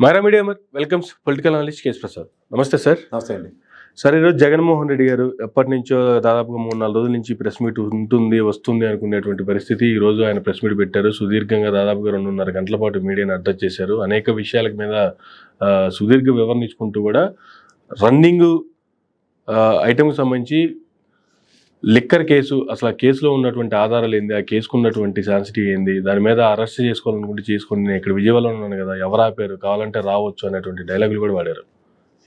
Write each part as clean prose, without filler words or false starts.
మారా media welcomes political analyst K S Prasad. నమస్తే sir. నమస్తే అండి. సార్, ఈరోజు జగన్మోహన్ రెడ్డి గారు ఎప్పటి నుంచో దాదాపుగా 3-4 రోజుల నుంచి ప్రెస్ మీట్ వస్తుంది అనుకునేటువంటి పరిస్థితి. ఈ రోజు ఆయన ప్రెస్ మీట్ పెట్టారు. సుదీర్ఘంగా దాదాపుగా 2.5 గంటల పాటు మీడియాని అడ్రస్ చేశారు. అనేక విషయాల మీద సుదీర్ఘ వివరణ ఇచ్చుకుంటూ కూడా రన్నింగ్ ఐటమ్కి సంబంధించి లిక్కర్ కేసు, అసలు ఆ కేసులో ఉన్నటువంటి ఆధారాలు ఏంది, ఆ కేసుకు ఉన్నటువంటి సెన్సిటివ్ ఏంది, దాని మీద అరెస్ట్ చేసుకోవాలనుకుంటే చేసుకుని నేను ఇక్కడ విజయవాడలో ఉన్నాను కదా, ఎవరు ఆపారు, కావాలంటే రావచ్చు అనేటువంటి డైలాగులు కూడా వాడారు.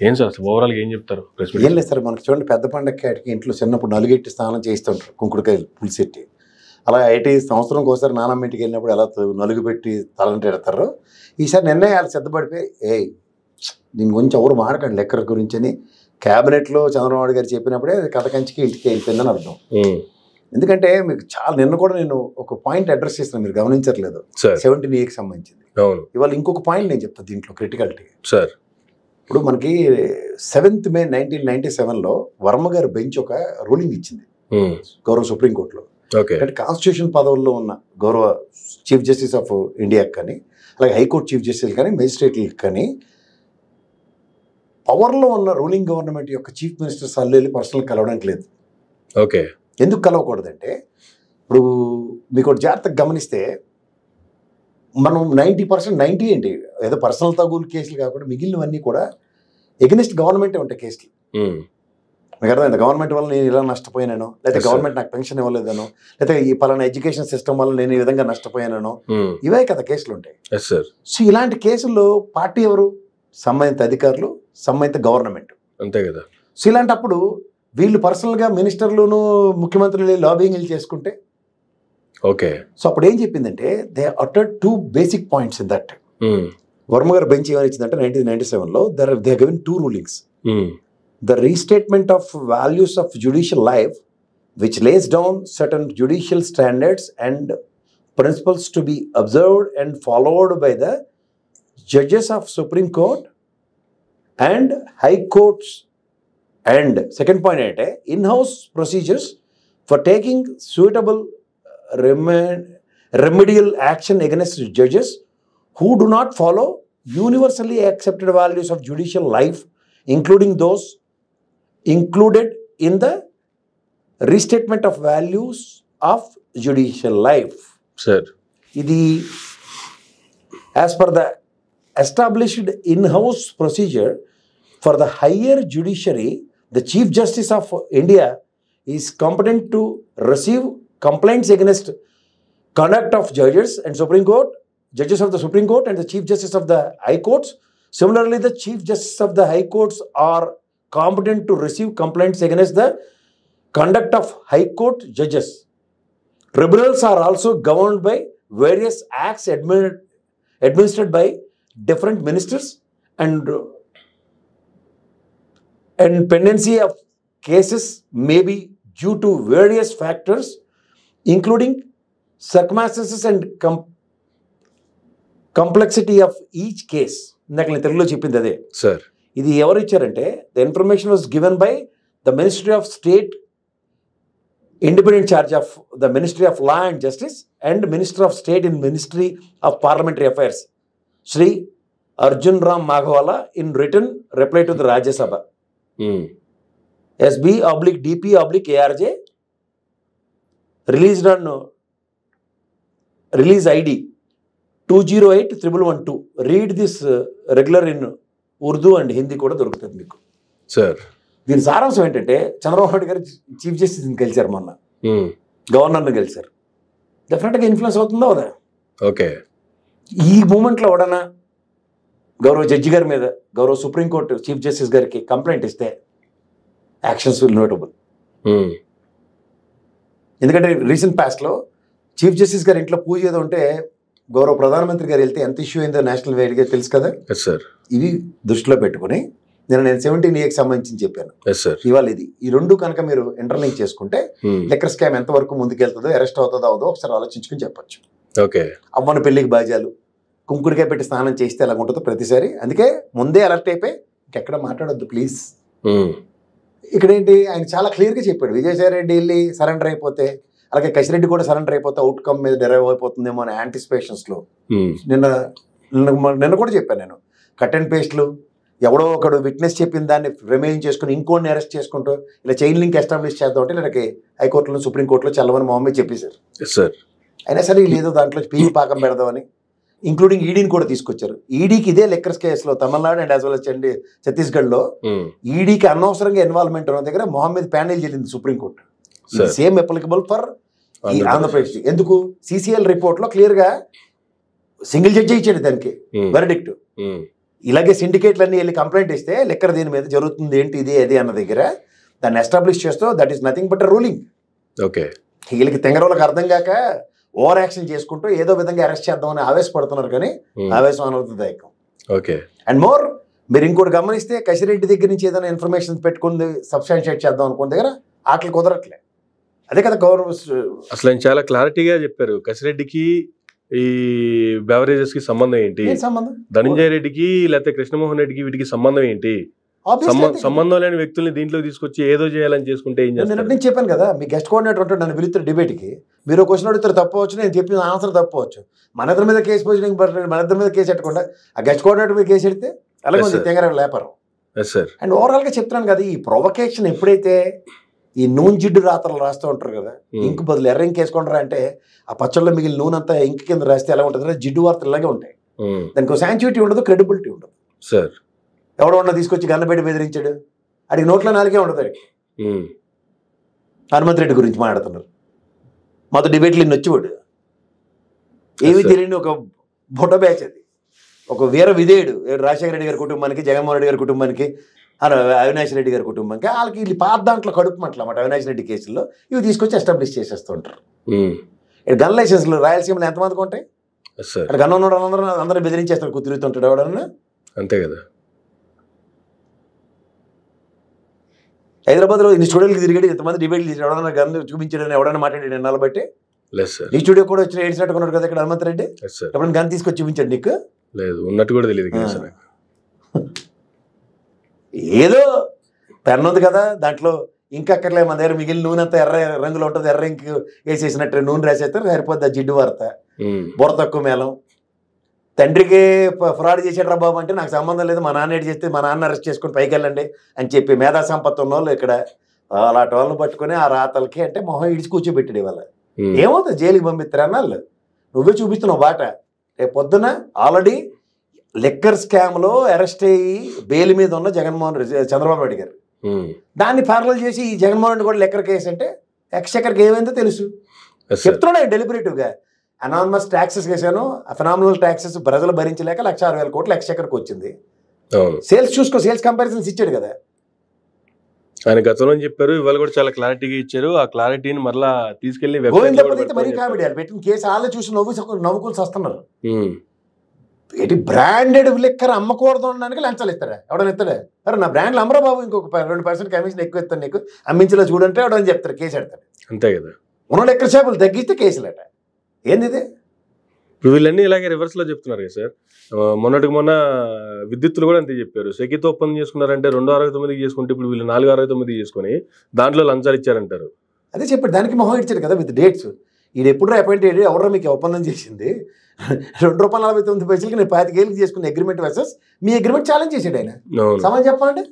ఏం సార్ అసలు ఓవరాల్గా ఏం చెప్తారు? ఏం లేదు సార్, మనకు చూడండి, పెద్ద పండగకి ఇంట్లో చిన్నప్పుడు నలుగెట్టి స్నానం చేస్తుంటారు, కుంకుడుకాయలు పులిసెట్టి. అలా సంవత్సరంకి ఒకసారి నానమ్మ ఇంటికి వెళ్ళినప్పుడు ఎలా నలుగు పెట్టి తలంటే ఎడతారు. ఈసారి నిర్ణయాలు సిద్ధపడిపోయి దీని గురించి ఎవరు మాడకండి లెక్కర్ గురించి అని క్యాబినెట్లో చంద్రబాబు గారు చెప్పినప్పుడే కథ కంచికి ఇంటికి వెళ్ళిపోయిందని అర్థం. ఎందుకంటే మీకు నిన్న కూడా నేను ఒక పాయింట్ అడ్రస్ చేసిన, మీరు గమనించట్లేదు, 17A సంబంధించింది. ఇవాళ ఇంకొక పాయింట్ నేను చెప్తాను దీంట్లో క్రిటికాలిటీ. సార్, ఇప్పుడు మనకి 7th May 1997లో వర్మ గారు బెంచ్ ఒక రూలింగ్ ఇచ్చింది గౌరవ సుప్రీంకోర్టులో. అంటే కాన్స్టిట్యూషన్ పదవుల్లో ఉన్న గౌరవ చీఫ్ జస్టిస్ ఆఫ్ ఇండియాకి కానీ, అలాగే హైకోర్టు చీఫ్ జస్టిస్ కానీ, మెజిస్ట్రేట్లకు కానీ పవర్లో ఉన్న రూలింగ్ గవర్నమెంట్ యొక్క చీఫ్ మినిస్టర్స్ వెళ్ళి పర్సనల్ కలవడానికి లేదు. ఎందుకు కలవకూడదంటే, ఇప్పుడు మీకు ఒక జాగ్రత్తగా గమనిస్తే మనం 90% ఏంటి ఏదో పర్సనల్ తగులు కేసులు కాకుండా మిగిలినవన్నీ కూడా ఎగెనిస్ట్ గవర్నమెంటే ఉంటాయి కేసులు. మీకు అర్థమైంది, గవర్నమెంట్ వల్ల నేను ఇలా నష్టపోయాను, లేకపోతే గవర్నమెంట్ నాకు పెన్షన్ ఇవ్వలేదనో, లేకపోతే ఈ పలానా ఎడ్యుకేషన్ సిస్టమ్ వల్ల నేను ఈ విధంగా నష్టపోయానో, ఇవే కదా కేసులు ఉంటాయి. సో ఇలాంటి కేసుల్లో పార్టీ ఎవరు? సంబంధిత అధికారులు, సంబంధిత గవర్నమెంట్, అంతే కదా. సో ఇలాంటప్పుడు వీళ్ళు పర్సనల్గా మినిస్టర్లును ముఖ్యమంత్రులు లాబింగ్లు చేసుకుంటే సో అప్పుడు ఏం చెప్పిందంటే, they uttered 2 basic points in that. Varma గారు బెంచ్ ఏమని ఇచ్చిందంటే 1997లో they given 2 rulings. The restatement of values of judicial life, which lays down certain judicial standards and principles to be observed and followed by the judges of Supreme Court and High Courts. And second point ఏంటంటే, in-house procedures for taking suitable remedial action against judges who do not follow universally accepted values of judicial life, including those included in the restatement of values of judicial life. Sir, idi as per the established in-house procedure for the higher judiciary, the Chief Justice of India is competent to receive complaints against conduct of judges and Supreme Court, judges of the Supreme Court and the Chief Justice of the High Courts. Similarly, the Chief Justice of the High Courts are competent to receive complaints against the conduct of High Court judges. Tribunals are also governed by various acts administered by different ministers, and pendency of cases may be due to various factors, including circumstances and complexity of each case. ఇందాక నేను తెలుగులో చెప్పింది అదే sir. ఇది ఎవరు ఇచ్చారంటే, the information was given by the ministry of state, independent charge of the ministry of law and justice and minister of state in ministry of parliamentary affairs, Shri Arjun Ram Meghwal, in return reply to the Rajya Sabha, SB/DP/ARJ, released on release ID 2081112. Read this regular in Urdu and Hindi కూడా దొరుకుతుంది మీకు sir. దీని సారాంశం ఏంటంటే, చంద్రబాబు నాయుడు గారు chief జస్టిస్ని గెలిచారు, మొన్న గవర్నర్ని గెలిచారు. డెఫినెట్గా ఇన్ఫ్లుయెన్స్ అవుతుందో అదా? ఈ మూమెంట్లో ఎవడన్నా గౌరవ జడ్జి గారి మీద, గౌరవ సుప్రీంకోర్టు చీఫ్ జస్టిస్ గారికి కంప్లైంట్ ఇస్తే యాక్షన్స్ విల్ నోటబుల్. ఎందుకంటే రీసెంట్ పాస్ట్లో చీఫ్ జస్టిస్ గారి ఇంట్లో పూజ ఏదో ఉంటే గౌరవ ప్రధానమంత్రి గారు వెళ్తే ఎంత ఇష్యూ అయిందో నేషనల్ వైడ్గా తెలుసు కదా. ఇవి దృష్టిలో పెట్టుకుని నేను 17A సంబంధించి చెప్పాను. ఇవాళ ఈ రెండు కనుక మీరు ఇంటర్లింక్ చేసుకుంటే లిక్కర్ స్కామ్ ఎంతవరకు ముందుకెళ్తుందో, అరెస్ట్ అవుతుందో అవదో ఒకసారి ఆలోచించుకుని చెప్పచ్చు. అవ్వన పెళ్లికి బాజాలు, కుంకుడికాయ పెట్టి స్నానం చేస్తే ఎలా ఉంటుందో ప్రతిసారి. అందుకే ముందే అలర్ట్ అయిపోయి ఇంకెక్కడ మాట్లాడొద్దు ప్లీజ్. ఇక్కడేంటి, ఆయన చాలా క్లియర్గా చెప్పాడు, విజయసాయి రెడ్డి వెళ్ళి సరెండర్ అయిపోతే, అలాగే కసిరెడ్డి కూడా సరెండర్ అయిపోతే అవుట్కమ్ మీద డెరైవ్ అయిపోతుందేమో అనే యాంటిసిపేషన్స్లో నిన్న కూడా చెప్పాను నేను, కట్ అండ్ పేస్ట్లు, ఎవడో ఒకడు విట్నెస్ చెప్పిన దాన్ని రిమైన్ చేసుకుని ఇంకోటిని అరెస్ట్ చేసుకుంటూ ఇలా చైన్ లింక్ ఎస్టాబ్లిష్ చేద్దాం అంటే వీళ్ళకి హైకోర్టులో సుప్రీంకోర్టులో చల్లవని మొహమ్మద్ చెప్పేశారు. సార్ అయినా సరే లేదు దాంట్లో పీకి పాకం పెడదామని ఇంక్లూడింగ్ ఈడీని కూడా తీసుకొచ్చారు. ఈడీకి ఇదే లెక్కర్స్ కేసులో Tamil Nadu and as well as ఛత్తీస్గఢ్లో ఈడీకి అనవసరంగా ఇన్వాల్వ్మెంట్ ఉన్న దగ్గర మొహమ్మద్ ప్యానెల్ చెల్లింది సుప్రీంకోర్టు. Same applicable for Andhra Pradesh. ఎందుకు సిసిఎల్ రిపోర్ట్లో క్లియర్గా సింగిల్ జడ్జి ఇచ్చాడు దానికి వెర్డిక్ట్. ఇలాగే సిండికేట్లన్నీ వెళ్ళి కంప్లైంట్ ఇస్తే లెక్కర్ దీని మీద జరుగుతుంది ఏంటి ఇది అది అన్న దగ్గర దాన్ని ఎస్టాబ్లిష్ చేస్తూ that is nothing but ruling. Okay, వీళ్ళకి తెంగరోళ్ళకి అర్థం కాక ఓవర్ యాక్షన్ చేసుకుంటూ ఏదో విధంగా అరెస్ట్ చేద్దామని ఆవేశపడుతున్నారు, కానీ ఆవేశం అనర్థదాయకం. ఓకే, అండ్ మోర్ మీరు ఇంకోటి గమనిస్తే కసిరెడ్డి దగ్గర నుంచి ఏదైనా ఇన్ఫర్మేషన్ పెట్టుకుంది సబ్స్టాన్షియేట్ చేద్దాం అనుకున్న దగ్గర ఆటలు కుదరట్లే. అదే కదా అసలు ఆయన చాలా క్లారిటీగా చెప్పారు. కసిరెడ్డికి ఈ బెవరేజెస్ కి సంబంధం ఏంటి, సంబంధం ధనంజయ రెడ్డికి లేకపోతే కృష్ణమోహన్ రెడ్డికి వీటికి సంబంధం ఏంటి, సంబంధం లేని వ్యక్తుల్ని దీంట్లో తీసుకొచ్చి ఏదో చేయాలని చేసుకుంటే ఏం చేస్తారు? నేను చెప్పాను కదా, మీ గెస్ట్ కోఆర్డినేటర్ ఉంటాడు, నన్ను పిలుస్తారు డిబేట్కి, మీరు క్వశ్చన్ అడుగుతారు తప్పవచ్చు, నేను చెప్పిన ఆన్సర్ తప్పవచ్చు. మన ఇద్దరి మీద కేసు పొజిషనింగ్ మన ఇద్దరి మీద కేసు పెట్టకుండా ఆ గెస్ట్ కోఆర్డినేటర్ మీద కేసు పెడితే అలాగే ఉంది తెంగర లేపరం. అండ్ ఓవరాల్గా చెప్తున్నాను కదా, ఈ ప్రొవకేషన్ ఎప్పుడైతే ఈ నూనె జిడ్డు రాత్రలు రాస్తూ ఉంటారు కదా, ఇంకు బదులు ఎర్ర ఇంక వేసుకుంటారా అంటే ఆ పచ్చళ్ళలో మిగిలిన నూనె అంతా ఇంక కింద రాస్తే ఎలా ఉంటుంది, జిడ్డు వార్తలు ఇలాగే ఉంటాయి. దానికి శాంచుయిటీ ఉండదు, క్రెడిబిలిటీ ఉండదు. సార్ ఎవడో ఉన్న తీసుకొచ్చి గన్నబెట్టి బెదిరించాడు, అడిగి నోట్లో నాలుగే ఉండదు. హనుమంత్ రెడ్డి గురించి మాట్లాడుతున్నారు, మాతో డిబేట్లు ఇన్ని వచ్చేవాడు, ఏమీ తెలియని ఒక బుట్ట బ్యాచ్ అది, ఒక వీర విధేయుడు రాజశేఖర రెడ్డి గారి కుటుంబానికి, జగన్మోహన్ రెడ్డి గారి కుటుంబానికి, అవినాష్ రెడ్డి గారి కుటుంబానికి, వాళ్ళకి వీళ్ళు పాత దాంట్లో కడుపు అన్నమాట. అవినాష్ రెడ్డి కేసుల్లో ఇవి తీసుకొచ్చి ఎస్టాబ్లిష్ చేసేస్తూ ఉంటారు. గన్ లైసెన్స్లు రాయలసీమలో ఎంతమందికి ఉంటాయి? గన్ ఉన్నాడు అందరూ బెదిరించేస్తారు, కుదిరుతుంటాడు ఎవడన్నా. అంతే కదా. హైదరాబాద్లో ఇన్ని స్టూడియోకి తిరిగాడు, ఇంతమంది డిబేట్లు చేసి ఎవడన్నా గన్ చూపించాడని ఎవడన్నా మాట్లాడాడు ఎన్నాళ్ళు బట్టి. నీ స్టూడియో కూడా వచ్చి ఏడ్చినట్టుకున్నాడు కదా ఇక్కడ హనుమంత్ రెడ్డి, ఎప్పుడైనా గన్ తీసుకొచ్చి చూపించాడు నీకు? లేదు, ఉన్నట్టు కూడా తెలియదు. ఏదో పెన్ ఉంది కదా, దాంట్లో ఇంకక్కర్లే, మన దగ్గర మిగిలిన నూనె అంతా ఎర్ర రంగులో ఉంటుంది, ఎర్ర ఇంక వేసేసినట్టు నూనె రాసేస్తారు, సరిపోద్ది ఆ జిడ్డు వార్త. బుర్ర తక్కువ మేళం, తండ్రికి ఫ్రాడ్ చేసాడు బాబు అంటే నాకు సంబంధం లేదు, మా నాన్న ఏడు చేస్తే మా నాన్న అరెస్ట్ చేసుకుని పైకి వెళ్ళండి అని చెప్పి మేధా సంపత్తి ఉన్న వాళ్ళు ఇక్కడ అలాంటి వాళ్ళని పట్టుకుని ఆ రాతలకి అంటే మొహం ఇడిచి కూర్చోబెట్టాడు. ఇవాళ ఏమవుతుంది, జైలుకి పంపిస్తారు అన్నాళ్ళు, నువ్వే చూపిస్తున్నావు బాట. రేపు పొద్దున ఆల్రెడీ లిక్కర్ స్కామ్లో అరెస్ట్ అయ్యి బెయిల్ మీద ఉన్న చంద్రబాబు నాయుడు గారు దాన్ని ప్యారలల్ చేసి ఈ జగన్మోహన్ రెడ్డి కూడా లిక్కర్ కేసు అంటే ఎక్స్చెక్కర్కి ఏమైందో తెలుసు చెప్తున్నాడు డెలిబరేటివ్గా. అనానమస్ ట్యాక్సెస్ వేసాను, ఫినామినల్ ట్యాక్సెస్ ప్రజలు భరించలేక 1,60,000 కోట్లు ఎక్స్చెక్కర్కి వచ్చింది. సేల్స్ చూసుకో, సేల్స్ కంపారిజన్స్ ఇచ్చాడు కదా ఆయన గతంలో చెప్పారు, ఇవాళ కూడా చాలా క్లారిటీగా ఇచ్చారు. ఆ క్లారిటీని మరలా తీసుకెళ్లి మరీ కామెడీ పెట్టిన కేసు వాళ్ళు చూసి నవ్వుకుని వస్తున్నారు. ఏంటి బ్రాండెడ్ లిక్కర్ అమ్మకూడదు అనడానికి లంచాలు ఇస్తారా? ఎవడని ఇస్తాడా? అరే నా బ్రాండ్లు అమ్మరా బాబు, ఇంకొక 2% కమిషన్ ఎక్కువ ఇస్తాను నీకు, అమ్మించేలా చూడంటే ఎవడని చెప్తారు, కేసు పెడతాడు. అంతే కదా. ఉన్న లిక్కర్ షాపులు తగ్గిస్తే కేసులేట. ఏంది ఇది? ఇప్పుడు వీళ్ళన్నీ ఇలాగే రివర్స్ లో చెప్తున్నారు కదా సార్. మొన్నటికి మొన్న విద్యుత్తులు కూడా అంతే చెప్పారు. సెకితో ఒప్పందం చేసుకున్నారంటే 269 చేసుకుంటే ఇప్పుడు వీళ్ళు 469 చేసుకుని దాంట్లో లంచాలు ఇచ్చారంటారు. అదే చెప్పాడు, దానికి మొహం ఇచ్చాడు కదా విత్ డేట్స్. ఇది ఎప్పుడు అపాయింట్ అయ్యాడు, ఎవరో మీకు ఒప్పందం చేసింది ₹2.49 నేను 25 ఏళ్ళకి చేసుకున్న అగ్రిమెంట్ వర్సెస్ మీ అగ్రిమెంట్ ఛాలెంజ్ చేశాడు ఆయన. సమాజం చెప్పాలంటే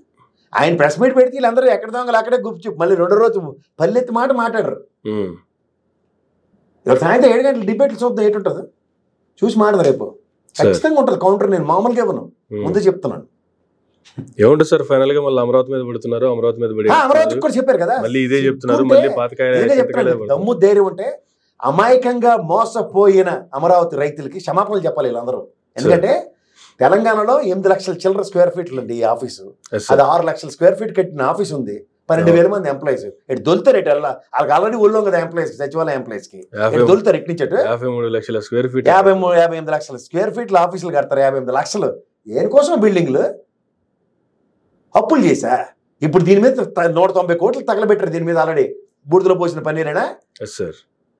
ఆయన ప్రెస్ మీట్ పెడితే వీళ్ళందరూ ఎక్కడ దొంగలు అక్కడే గుప్చు మళ్ళీ రెండో రోజు పల్లెత్తి మాట మాట్లాడరు. ఇవాళ సాయంత్రం 7 గంటల డిబేట్లు చూద్దాం ఏంటుంటుంది చూసి మాట్లాడదు. రేపు ఖచ్చితంగా ఉంటుంది కౌంటర్. నేను మామూలుగా ఇవ్వను, ముందు చెప్తున్నాను. ఏముంటుంది సార్, ఫైనల్ గా మళ్ళీ అమరావతి మీద పెడుతున్నారు, అమరావతి మీద అమరావతి కూడా చెప్పారు కదా, మళ్ళీ ఇదే చెప్తున్నారు. మళ్ళీ దమ్ము ధైర్యం ఉంటే అమాయకంగా మోసపోయిన అమరావతి రైతులకి క్షమాపణలు చెప్పాలి వీళ్ళందరూ. ఎందుకంటే తెలంగాణలో 8 లక్షల చిల్లర స్క్వేర్ ఫీట్లు అండి ఈ ఆఫీసు, అది 6 లక్షల స్క్వేర్ ఫీట్ కట్టిన ఆఫీస్ ఉంది, 12,000 మంది ఎంప్లాయీస్. ఇటు దొలుతారు, ఇటు వాళ్ళకి ఆల్రెడీ ఊళ్ళో కదా ఎంప్లాయీస్, సచివాలయ ఎంప్లాయీస్ కి దొలుతారు. ఇటు నుంచి 53 లక్షల స్క్వేర్ ఫీట్, 58 లక్షల స్క్వేర్ ఫీట్లు ఆఫీసులు కడతారు. 58 లక్షలు దేనికోసం? బిల్డింగ్లు అప్పులు చేశా. ఇప్పుడు దీని మీద 190 కోట్లు తగలబెట్టారు. దీని మీద ఆల్రెడీ బూడిదలో పోసిన పన్నీరేనా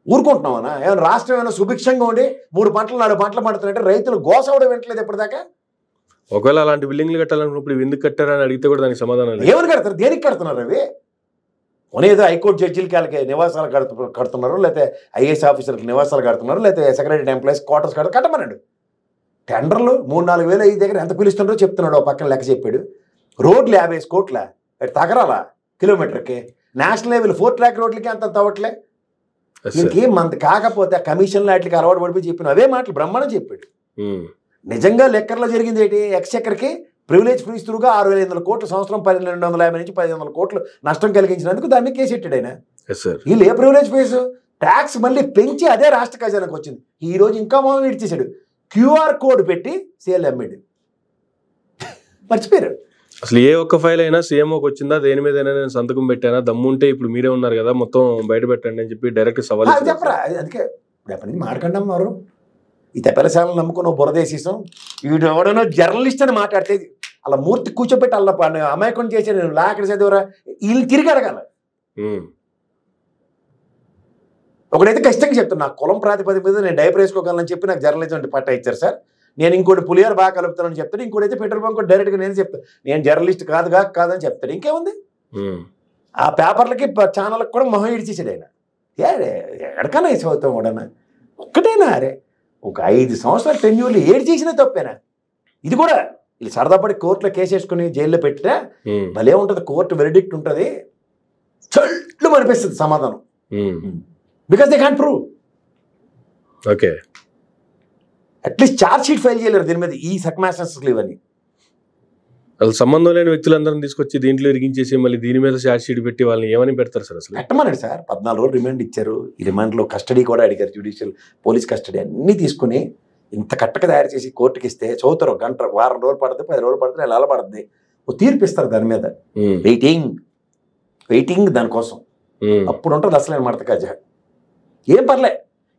ఊరుకుంటున్నామన్నా? ఏమైనా రాష్ట్రం ఏమైనా సుభిక్షంగా ఉండి 3 పంటలు 4 పంటలు పండుతున్నట్టే రైతులు గోసవడం వెంటలేదు ఇప్పటిదాకా. ఒకవేళ అలాంటి బిల్డింగ్లు కట్టాలనుకున్నప్పుడు ఎందుకు కట్టారని అడిగితే కూడా దానికి సమాధానం లేదు. ఏమని కడతారు, దేనికి కడుతున్నారు అవి? ఏదో హైకోర్టు జడ్జిలకి వాళ్ళకి నివాసాలు కడుతున్నారు, లేకపోతే ఐఏఎస్ ఆఫీసర్కి నివాసాలు కడుతున్నారు, లేకపోతే సెక్రటరీ ఎంప్లాయీస్ క్వార్టర్స్ కట్టమన్నాడు. టెండర్లు 3-4 వేలు అయ్యి దగ్గర ఎంత పిలుస్తుండో చెప్తున్నాడు. ఓ పక్కన లెక్క చెప్పాడు. రోడ్లు 50 కోట్ల తగరాలా కిలోమీటర్కి. నేషనల్ లెవెల్ 4 ట్రాక్ రోడ్లకి అంత తవ్వట్లే. దీనికి మంది కాకపోతే కమిషన్ వాటికి అలవాటు పడిపోయి చెప్పిన అవే మాటలు బ్రహ్మాండం చెప్పాడు. నిజంగా లెక్కర్లో జరిగింది ఏంటి? ఎక్స్చెక్కర్కి ప్రివిలేజ్ ఫ్రీస్ త్రూగా 6,500 కోట్లు సంవత్సరం 1,250 నుంచి 1,500 కోట్లు నష్టం కలిగించినందుకు దాన్ని కేసు పెట్టాడు ఆయన. వీళ్ళు ఏ ప్రివిలేజ్ ఫీజు ట్యాక్స్ మళ్ళీ పెంచి అదే రాష్ట్ర ఖజానాకు వచ్చింది. ఈ రోజు ఇంకా మొదలు ఇచ్చేసాడు. QR కోడ్ పెట్టి సేల్ అమ్మాడు. మర్చిపోయారు. అసలు ఏ ఒక్క ఫైల్ అయినా సీఎంఓకి వచ్చిందా, దేని మీద నేను సంతకం పెట్టానా, దమ్ముంటే ఇప్పుడు మీరే ఉన్నారు కదా మొత్తం బయట పెట్టండి అని చెప్పి డైరెక్ట్ సవాల్ చెప్పరా. అందుకే ఎప్పటి నుంచి మాట్లాడినాం మారు ఈ తెప్పలశాలను నమ్ముకున్న బురదేశీసం. వీడు ఎవడనో జర్నలిస్ట్ అని మాట్లాడితే అలా మూర్తి కూర్చోబెట్టి అలా అమాయకం చేసి నేను లాక్కడ చదివరా వీళ్ళు తిరిగి అడగాల. ఒకడైతే ఖచ్చితంగా చెప్తాను, నాకు కులం ప్రాతిపదిక మీద నేను డైపర్ వేసుకోగలనని చెప్పి నాకు జర్నలిజం అంటే పట్టా ఇచ్చారు సార్. నేను ఇంకోటి పులిహార బాగా కలుపుతానని చెప్తాను. ఇంకోటైతే పెట్రోల్ బంక్ డైరెక్ట్గా నేను చెప్తాను నేను జర్నలిస్ట్ కాదని చెప్తాను. ఇంకేముంది? ఆ పేపర్లకి ఛానల్కి కూడా మొహం ఇడిచేసాడు ఆయన. ఎక్కడికన్నా వేసి అవుతాం కూడా ఒక్కటేనా? అరే ఒక 5 సంవత్సరాల టెన్యూర్లు ఏడు చేసినా తప్పేనా? ఇది కూడా వీళ్ళు సరదాపడి కోర్టులో కేసు వేసుకుని జైల్లో పెట్టినా భలే ఉంటుంది. కోర్టు వెరిడిక్ట్ ఉంటుంది, చల్లు అనిపిస్తుంది సమాధానం. Because they can't prove. Okay, at least charge sheet file చేయలేరు దీని మీద. ఈ సర్కమ్స్టాన్సెస్ ఇవన్నీ అసలు సంబంధం లేని వ్యక్తులందరినీ తీసుకొచ్చి దీంట్లో ఇరిగించేసి మళ్ళీ దీని మీద ఛార్జ్ షీట్ పెట్టి వాళ్ళని ఏమని పెడతారు సార్? అసలు పెట్టమన్నాడు సార్. 14 రోజులు రిమాండ్ ఇచ్చారు. ఈ రిమాండ్లో కస్టడీ కూడా అడిగారు, జ్యుడిషియల్ పోలీస్ కస్టడీ అన్నీ తీసుకుని ఇంత కట్టక తయారు చేసి కోర్టుకి ఇస్తే చదువుతారు. గంట, వారం రోజులు పడుతుంది, 10 రోజులు పడుతుంది, నెల పడుతుంది. ఓ తీర్పు ఇస్తారు దాని మీద. వెయిటింగ్ దానికోసం. అప్పుడు ఉంటుంది అసలైన మడత కాజా. ఏం పర్లే,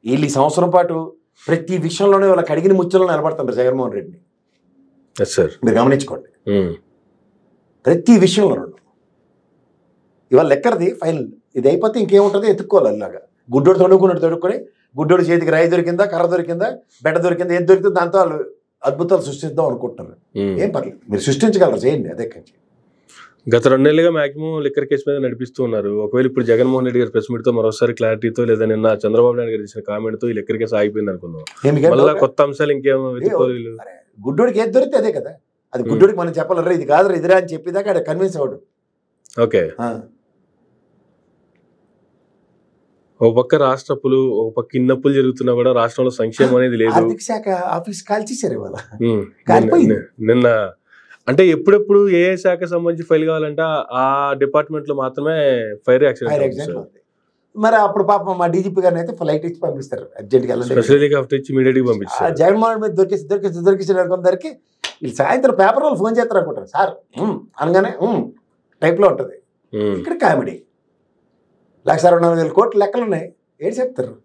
వీళ్ళు ఈ సంవత్సరం పాటు ప్రతి విషయంలోనే వాళ్ళకి అడిగిన ముచ్చల్లో నిలబడుతుంటారు జగన్మోహన్ రెడ్డిని. మీరు గమనించుకోండి, ప్రతి విషయంలో. ఇవాళ లెక్కరది ఫైనల్. ఇది అయిపోతే ఇంకేముంటుంది? ఎత్తుక్కోవాలి. అలాగా గుడ్డోడు తొడుక్కుని గుడ్డోడు చేతికి రాయి దొరికిందా, కర్ర దొరికిందా, బెడ్డ దొరికిందా, ఏది దొరికిందో దాంతో వాళ్ళు అద్భుతాలు సృష్టిద్దాం అనుకుంటున్నారు. ఏం పర్లేదు, మీరు సృష్టించగలరు, చేయండి. అదే కంచి గత 2 నెలలుగా మాక్సిమం లిక్కర్ కేసు మీద నడిపిస్తూ ఉన్నారు. ఒకవేళ ఇప్పుడు జగన్మోహన్ రెడ్డి గారి ప్రెస్ మీట్ తో మరోసారి క్లారిటీతో లేదా నిన్న చంద్రబాబు నాయుడు గారు ఇచ్చిన కామెంట్ తో ఈ లిక్కర్ కేసు ఆగిపోయింది అనుకుందాం. మళ్ళీ కొత్త అంశాలు ఇంకేమో వెతుక్కోలేదు. గుడ్డోడికి ఏది దొరికితే అదే కదా. అది గుడ్డోడికి మనం చెప్పాలరా ఇది కాదురా ఇదిరా అని చెప్పేదాకా అక్కడ కన్విన్స్ అవ్వడు. ఓకే, ఒక పక్క రాష్ట్ర అప్పులు, ఒక పక్క ఇన్ని అప్పులు జరుగుతున్నా కూడా రాష్ట్రంలో సంక్షేమం అనేది లేదు. ఆర్థిక శాఖ ఆఫీస్ కాల్చేశారు ఇవాళ. నిన్న అంటే ఎప్పుడెప్పుడు ఏ శాఖ సంబంధించి ఫైల్ కావాలంటే ఆ డిపార్ట్మెంట్ లో మాత్రమే ఫైర్ యాక్సిడెంట్. మరి అప్పుడు పాపం మా డీజీపీ గారిని అయితే ఫ్లైట్ ఇచ్చి పంపిస్తారు, అర్జెంట్ గా ఇమీడియట్ గా పంపిస్తారు. జగన్మోహన్ మీద దొరికించిన కొందరికి వీళ్ళు సాయంత్రం పేపర్ వాళ్ళు ఫోన్ చేస్తారు అనుకుంటారు సార్ అనగానే టైప్ లో ఉంటది. ఇక్కడ కామెడీ 1,60,000 కోట్లు లెక్కలు ఉన్నాయి. ఏడు చెప్తారు,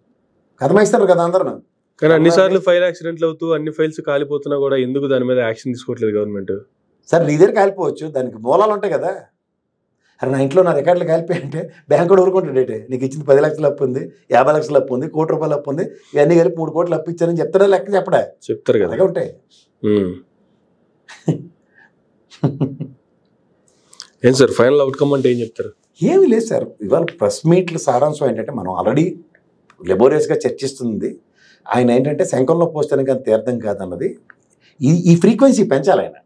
కథమైస్తారు కదా అందరూ. కానీ అన్నిసార్లు ఫైర్ యాక్సిడెంట్లు అవుతూ అన్ని ఫైల్స్ కాలిపోతున్నా కూడా ఎందుకు దాని మీద యాక్షన్ తీసుకోవట్లేదు గవర్నమెంట్? సార్ నీ దగ్గర కాలిపోవచ్చు, దానికి మూలాలు ఉంటాయి కదా. అరే నా ఇంట్లో నా రికార్డులు కాలిపోయి అంటే బ్యాంక్ కూడా ఊరుకుంటాడేటే, నీకు ఇచ్చింది 10 లక్షలు అప్పు ఉంది, 50 లక్షలు అప్పు ఉంది, ₹1,00,00,000 అప్పు ఉంది, ఇవన్నీ కలిపి 3 కోట్లు అప్పు ఇచ్చారని చెప్తారా? లెక్క చెప్పడా? చెప్తారు కదా. అలాగే ఉంటాయి. ఏం సార్ ఫైనల్ అవుట్కమ్ అంటే ఏం చెప్తారు? ఏమీ లేదు సార్. ఇవాళ ప్రెస్ మీట్ల సారాంశం ఏంటంటే, మనం ఆల్రెడీ లెబోరియస్గా చర్చిస్తుంది. ఆయన ఏంటంటే శంఖంలో పోస్తేనే కానీ తీర్థం కాదన్నది. ఈ ఫ్రీక్వెన్సీ పెంచాలి ఆయన.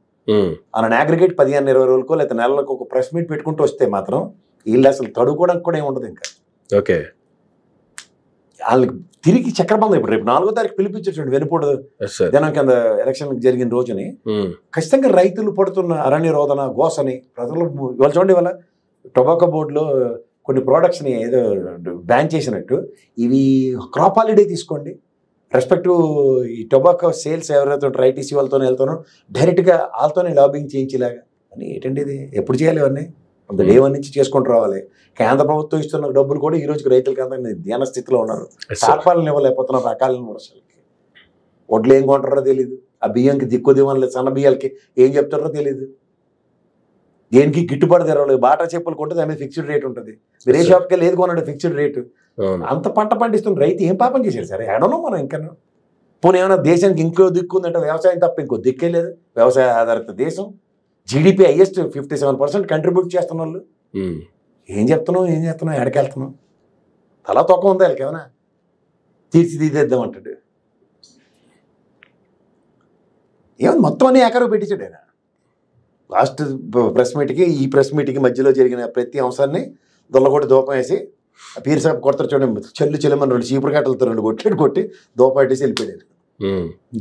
ఆయన అగ్రిగేట్ 15-20 రోజులకో లేదా నెలలకు ఒక ప్రెస్ మీట్ పెట్టుకుంటూ వస్తే మాత్రం వీళ్ళు అసలు తడుకోవడానికి కూడా ఏమి ఉండదు ఇంకా. ఓకే, వాళ్ళకి తిరిగి చక్రబంధం. ఇప్పుడు రేపు 4వ తారీఖు పిలిపించేటువంటి వెనుపోడు జనం కింద ఎలక్షన్ జరిగిన రోజుని ఖచ్చితంగా రైతులు పడుతున్న అరణ్య రోదన గోసని ప్రజలు ఇవాళ చూడండి. ఇవాళ టొబాకో బోర్డులో కొన్ని ప్రోడక్ట్స్ని ఏదో బ్యాన్ చేసినట్టు ఇవి క్రాప్ హాలిడే తీసుకోండి. రెస్పెక్టివ్ ఈ టొబాకో సేల్స్ ఎవరైతే ఉంటారో ఐటీసీ వాళ్ళతో వెళ్తానో డైరెక్ట్గా వాళ్ళతోనే లాబింగ్ చేయించేలాగా అని. ఏంటండి ఇది? ఎప్పుడు చేయాలి ఇవన్నీ? అంత డే 1 నుంచి చేసుకుంటూ రావాలి. కేంద్ర ప్రభుత్వం ఇస్తున్న డబ్బులు కూడా ఈ రోజుకి రైతులకి అంత ధ్యాన స్థితిలో ఉన్నారు. సార్పాలను ఇవ్వలేకపోతున్నారు. అకాలం వర్షాలకి వడ్లు ఏం కొంటారో తెలియదు. ఆ బియ్యంకి దిక్కు దివ్వలేదు. సన్న బియ్యాలకి ఏం చెప్తారో తెలియదు. దేనికి గిట్టుబాటు తెరవలేదు. బాటా చెప్పులు కొంటే దాని మీద ఫిక్స్డ్ రేట్ ఉంటుంది. వేరే షాప్కి వెళ్ళి ఏది కొన్నాడు ఫిక్స్డ్ రేటు. అంత పంట పండిస్తున్న రైతు ఏం పాపం చేశాడు సరే ఎడనో మనం ఇంకా. పోనీ ఏమైనా దేశానికి ఇంకో దిక్కు ఉందంటే వ్యవసాయం తప్ప ఇంకో దిక్కే లేదు. వ్యవసాయ ఆధారిత దేశం. జీడిపి హైయెస్ట్ 57% కంట్రిబ్యూట్ చేస్తున్న వాళ్ళు. ఏం చెప్తున్నావు ఎక్కడికి వెళ్తున్నావు? తలా తొక్క ఉందా వీళ్ళకి? ఏమైనా తీర్చిదిద్దేద్దాం అంటాడు. ఏమన్నా మొత్తం అన్ని ఏకరవ పెట్టించాడు ఆయన. లాస్ట్ ప్రెస్ మీట్కి ఈ ప్రెస్ మీట్కి మధ్యలో జరిగిన ప్రతి అంశాన్ని దొల్లగొట్టి దూపం వేసి పీర్ సాబ్ కొడతారు చూడండి, చెల్లుమని 2 చీపురు కట్టలతో 2 కొట్టి దూపం పెట్టేసి వెళ్ళిపోయాడు.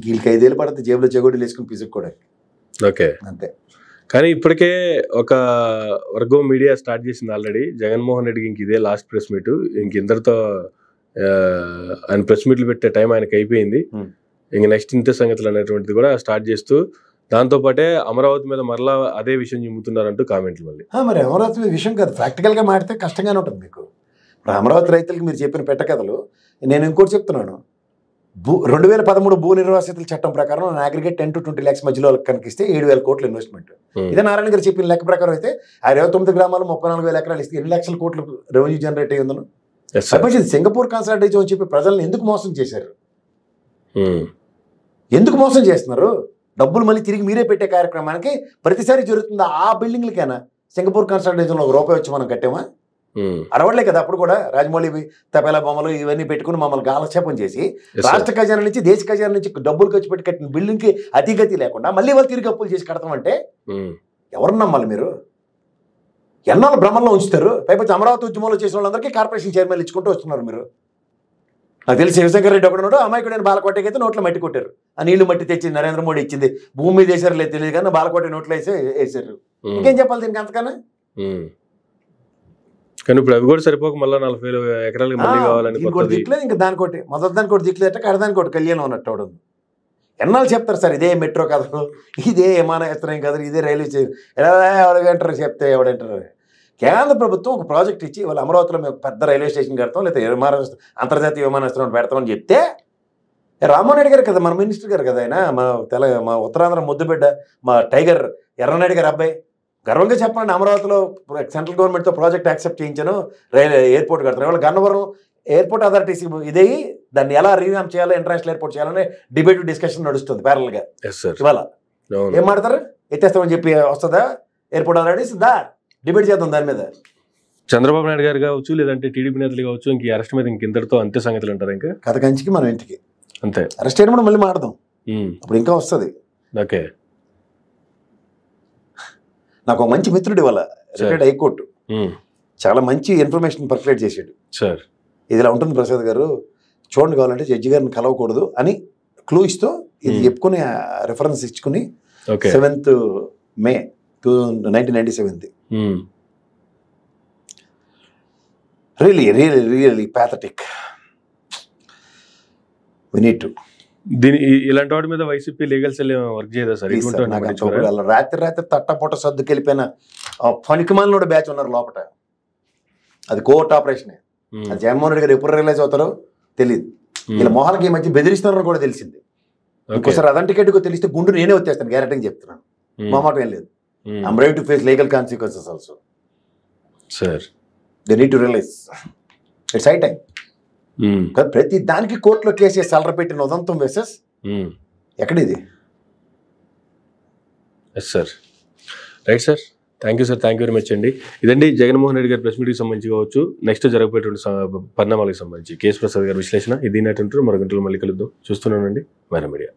వీళ్ళకి 5 ఏళ్ళు పడితే జేబులో చెగొడ్డలు వేసుకుని పిసుక్కోవడానికి. ఓకే, అంతే. కానీ ఇప్పటికే ఒక వర్గం మీడియా స్టార్ట్ చేసింది ఆల్రెడీ. జగన్మోహన్ రెడ్డికి ఇంక ఇదే లాస్ట్ ప్రెస్ మీట్, ఇంక ఇందరితో ఆయన ప్రెస్ మీట్లు పెట్టే టైం ఆయనకి అయిపోయింది, ఇంక నెక్స్ట్ ఇంత సంగతులు అనేటువంటిది కూడా స్టార్ట్ చేస్తూ దాంతోపాటే అమరావతి మీద మరలా అదే విషయం చెబుతున్నారంటూ కామెంట్లు. మళ్ళీ మరి అమరావతి మీద విషయం కాదు, ప్రాక్టికల్గా మాడితే కష్టంగానే ఉంటుంది మీకు. ఇప్పుడు అమరావతి రైతులకి మీరు చెప్పిన పెట్టకథలు, నేను ఇంకోటి చెప్తున్నాను. 2013 భూ నిర్వాసితుల చట్టం ప్రకారం అగ్రిగేట్ 10 to 20 lakhs మధ్యలో కనిపిస్తే 7,000 కోట్ల ఇన్వెస్ట్మెంట్. ఇదే నారాయణ గారు చెప్పిన లెక్క ప్రకారం అయితే 29 గ్రామాలు 34,000 ఎకరాలు ఇస్తే 2 లక్షల కోట్లు రెవెన్యూ జనరేట్ అయ్యి ఉందను. సింగపూర్ కన్సల్టేషన్ అని చెప్పి ప్రజలను ఎందుకు మోసం చేశారు? ఎందుకు మోసం చేస్తున్నారు? డబ్బులు మళ్ళీ తిరిగి మీరే పెట్టే కార్యక్రమానికి ప్రతిసారి జరుగుతుంది. ఆ బిల్డింగ్లకైనా సింగపూర్ కన్సల్టేషన్లో ₹1 వచ్చి మనం కట్టామా? అడవట్లే కదా. అప్పుడు కూడా రాజమౌళి తపేలా బొమ్మలు ఇవన్నీ పెట్టుకుని మమ్మల్ని గాలక్షేపం చేసి రాష్ట్ర ఖజానా నుంచి దేశ ఖజానా నుంచి డబ్బులు ఖర్చు పెట్టి కట్టిన బిల్డింగ్కి అతిగతి లేకుండా మళ్ళీ వాళ్ళు తిరిగి అప్పులు చేసి కడతామంటే ఎవరు నమ్మాలి మీరు? ఎన్నాళ్ళు భ్రమంలో ఉంచుతారు? పైపచ్చి అమరావతి ఉద్యమంలో చేసిన వాళ్ళందరికీ కార్పొరేషన్ చైర్మన్లు ఇచ్చుకుంటూ వస్తున్నారు మీరు. నాకు తెలిసి శివశంకర్ రెడ్డి ఒకడున్నాడు, అమాయకుడైన బాలకోటకైతే నోట్లో మట్టి కొట్టారు. ఆ నీళ్లు మట్టి తెచ్చి నరేంద్ర మోడీ ఇచ్చింది. భూమి మీద వేసారు లేదు తెలియదు కానీ బాలకోట నోట్లో వేసారు. ఇంకేం చెప్పాలి దీనికి అంతకన్నా? కానీ ఇప్పుడు అవి కూడా సరిపోక మళ్ళీ 40,000 ఎకరాలకి మళ్ళీ కావాలని దిక్కులేదు. ఇంకా దానికోటి మొదటి దానికోటి దిక్కులేట కడదానికోటి కళ్యాణం అన్నట్టు అవడం. ఎన్నాళ్ళు చెప్తారు సార్ ఇదే మెట్రో కథలు, ఇదే విమానాశ్రయం కథలు, ఇదే రైల్వే స్టేషన్, ఎవడంటారు చెప్తే ఎవడంటారు? కేంద్ర ప్రభుత్వం ఒక ప్రాజెక్ట్ ఇచ్చి వాళ్ళ అమరావతిలో మేము పెద్ద రైల్వే స్టేషన్ కడతాం లేదా అంతర్జాతీయ విమానాశ్రయం పెడతామని చెప్తే రామ్మోహన్ రెడ్డి గారు కదా మన మినిస్టర్ గారు కదా, ఆయన మా ఉత్తరాంధ్ర ముద్దుబిడ్డ, మా టైగర్ ఎర్రనాయుడు గారు అబ్బాయి. గర్వంగా చెప్పండి, అమరావతిలో సెంట్రల్ గవర్నమెంట్తో ప్రాజెక్ట్ యాక్సెప్ట్ చేయించాను, ఎయిర్పోర్ట్ కడతాను. ఇవాళ గన్నవరం ఎయిర్పోర్ట్ అథారిటీస్ ఇదే దాన్ని ఎలా రీవ్యాంప్ చేయాలో, ఇంటర్నేషనల్ ఎయిర్పోర్ట్ చేయాలని డిబేట్ డిస్కషన్ నడుస్తుంది ప్యారల్గా. ఇవాళ ఏం మాడతారు? ఎత్తేస్తామని చెప్పి వస్తుందా ఎయిర్పోర్ట్ అథారిటీస్? దా డిబేట్ చేద్దాం దాని మీద. చంద్రబాబు నాయుడు గారు కావచ్చు, లేదంటే టీడీపీ నేతలు కావచ్చు, ఇంక అరెస్ట్ మీద ఇంతటితో అంతే సంగతులు అంటారు. ఇంకా కథ కంచికి మనం ఇంటికి అంతే. అరెస్ట్ అయినప్పుడు మళ్ళీ మాడదాం, అప్పుడు ఇంకా వస్తుంది. ఓకే. నాకు ఒక మంచి మిత్రుడు ఇవాళ రిటైర్డ్ హైకోర్టు చాలా మంచి ఇన్ఫర్మేషన్ పర్క్యులేట్ చేసాడు. సార్ ఇది ఇలా ఉంటుంది ప్రసాద్ గారు, చూడండి కావాలంటే జడ్జి గారిని కలవకూడదు అని క్లూ ఇస్తూ ఇది చెప్పుకుని రెఫరెన్స్ ఇచ్చుకుని 7th May 1997 really pathetic. We need to ఇలాంటి వాటి మీద వైసీపీ లీగల్ సెల్ వర్క్ చేయదా సార్? రాత్రి తట్టపొట్ట సర్దుకెళ్ళిపోయిన పనికిమాలినోడు బ్యాచ్ ఉన్నారు లోపల. అది కోర్ట్ ఆపరేషనే. అది జగన్మోహన్ రెడ్డి గారు ఎప్పుడు రియలైజ్ అవుతారో తెలియదు. ఇలా మొహాలకి ఈ మధ్య బెదిరిస్తున్నారని కూడా తెలిసింది. ఇంకోసారి అదంటి టికెట్కు తెలిస్తే గుండు నేనే వచ్చేస్తాను, గ్యారెంటీ చెప్తున్నాను. మొహమాటం ఏం లేదు. I'm ready to face legal consequences also. Sir they need to realize it's high time. ప్రతి దానికి కోర్టులో కేసు చేసి సలర పెట్టిన ఉదంతం వేసెస్ ఎక్కడిది? Yes sir, right sir. Thank you sir, thank you very much అండి. ఇదండి జగన్మోహన్ రెడ్డి గారి ప్రెస్ మీట్కి సంబంధించి కావచ్చు, నెక్స్ట్ జరగబోయేటువంటి పరిణామాలకు సంబంధించి కేఎస్ ప్రసాద్ గారి విశ్లేషణ. ఇది నటుంటారు మరొక గంటలో మళ్ళీ కలుద్దాం. చూస్తున్నానండి మన మీడియా.